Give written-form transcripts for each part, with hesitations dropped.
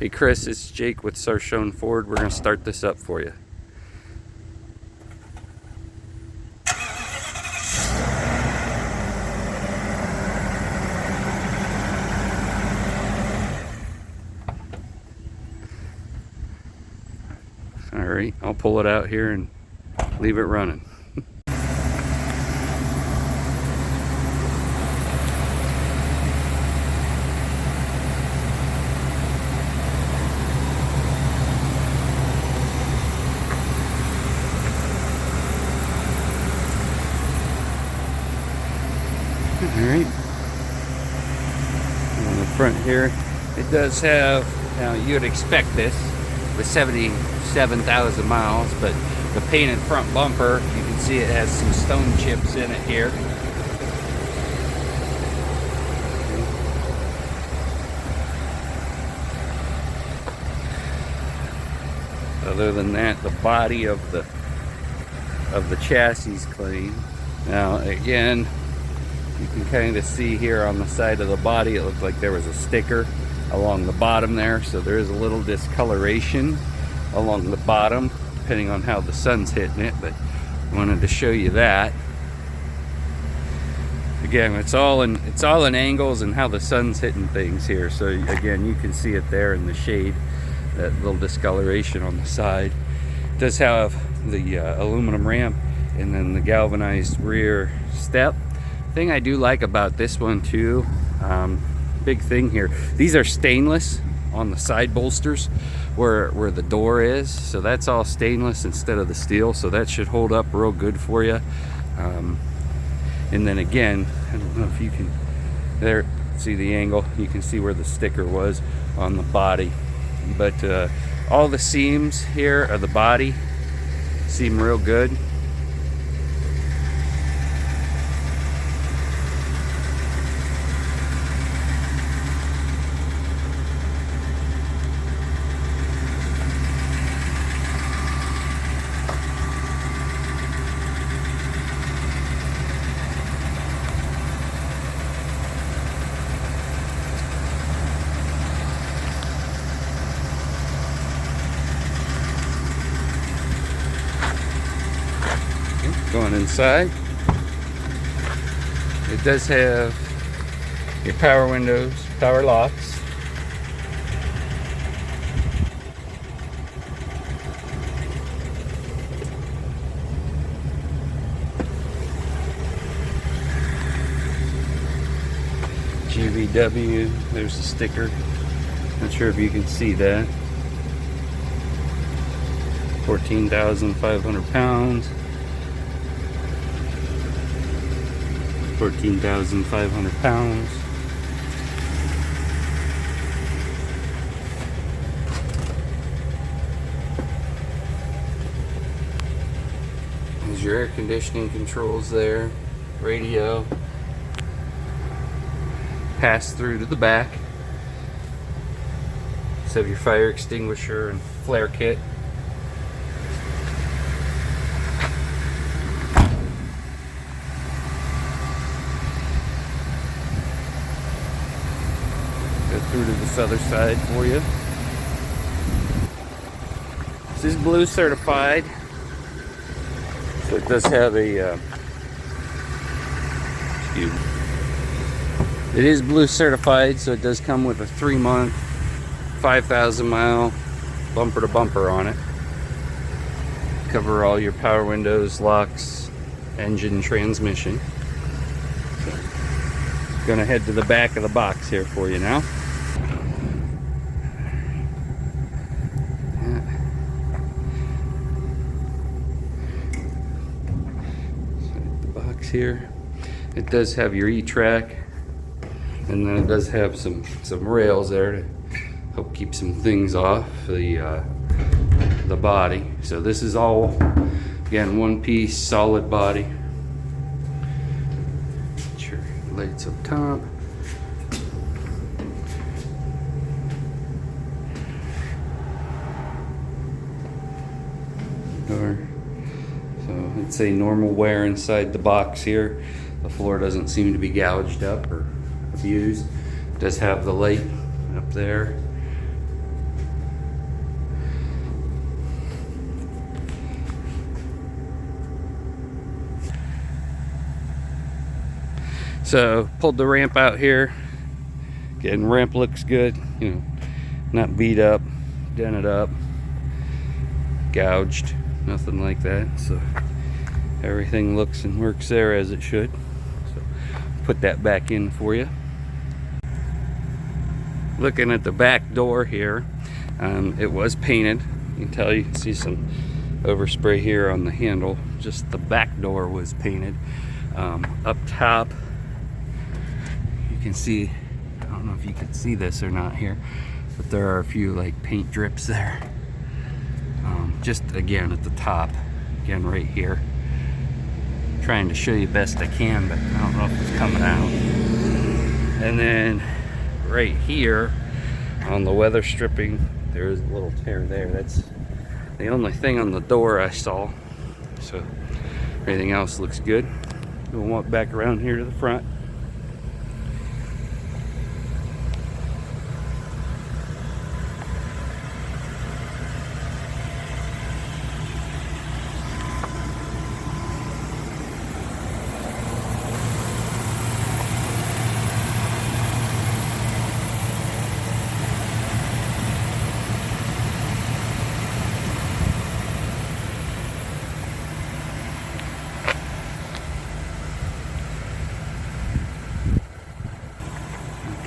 Hey Chris, it's Jake with Sarshone Ford. We're going to start this up for you. Alright, I'll pull it out here and leave it running. Alright, on the front here, it does have, now you'd expect this with 77,000 miles, but the painted front bumper, you can see it has some stone chips in it here. Other than that, the body of the chassis is clean. Now again, you can kind of see here on the side of the body, it looked like there was a sticker along the bottom there, so there is a little discoloration along the bottom depending on how the sun's hitting it, but I wanted to show you that. Again, it's all in angles and how the sun's hitting things here, so again you can see it there in the shade, that little discoloration on the side. It does have the aluminum ramp and then the galvanized rear step. Thing I do like about this one too, big thing here, these are stainless on the side bolsters where the door is, so that's all stainless instead of the steel, so that should hold up real good for you. And then again, I don't know if you can there see the angle, you can see where the sticker was on the body, but all the seams here of the body seem real good. Going inside, it does have your power windows, power locks. GVW, there's a sticker. Not sure if you can see that. 14,500 pounds. 14,500 pounds. There's your air conditioning controls there, radio, pass through to the back. Just have your fire extinguisher and flare kit. Through to this other side for you. This is blue certified, so it does have a excuse me. It is blue certified, so it does come with a 3-month 5,000 mile bumper to bumper on it. Cover all your power windows, locks, engine, transmission. So, gonna head to the back of the box here for you now. Here it does have your E-track, and then it does have some rails there to help keep some things off the body. So this is all, again, one piece solid body. Get your lights up top. Door. So it's a normal wear inside the box here. The floor doesn't seem to be gouged up or abused. It does have the light up there. So pulled the ramp out here. Again, ramp looks good, you know, not beat up, dented up, gouged, nothing like that. So everything looks and works there as it should. So put that back in for you. Looking at the back door here, it was painted. You can tell, you can see some overspray here on the handle. Just the back door was painted. Up top, you can see, I don't know if you can see this or not here, but there are a few like paint drips there. Just again at the top, again right here. Trying to show you best I can, but I don't know if it's coming out. And then right here on the weather stripping, there is a little tear there. That's the only thing on the door I saw. So everything else looks good. We'll walk back around here to the front.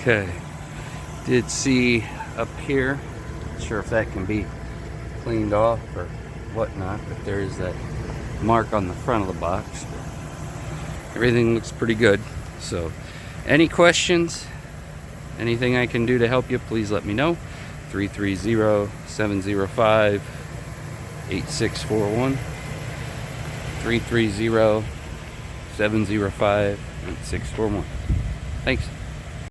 Okay, did see up here, not sure if that can be cleaned off or whatnot, but there's that mark on the front of the box. Everything looks pretty good. So any questions, anything I can do to help you, please let me know. 330-705-8641. 330-705-8641. Thanks.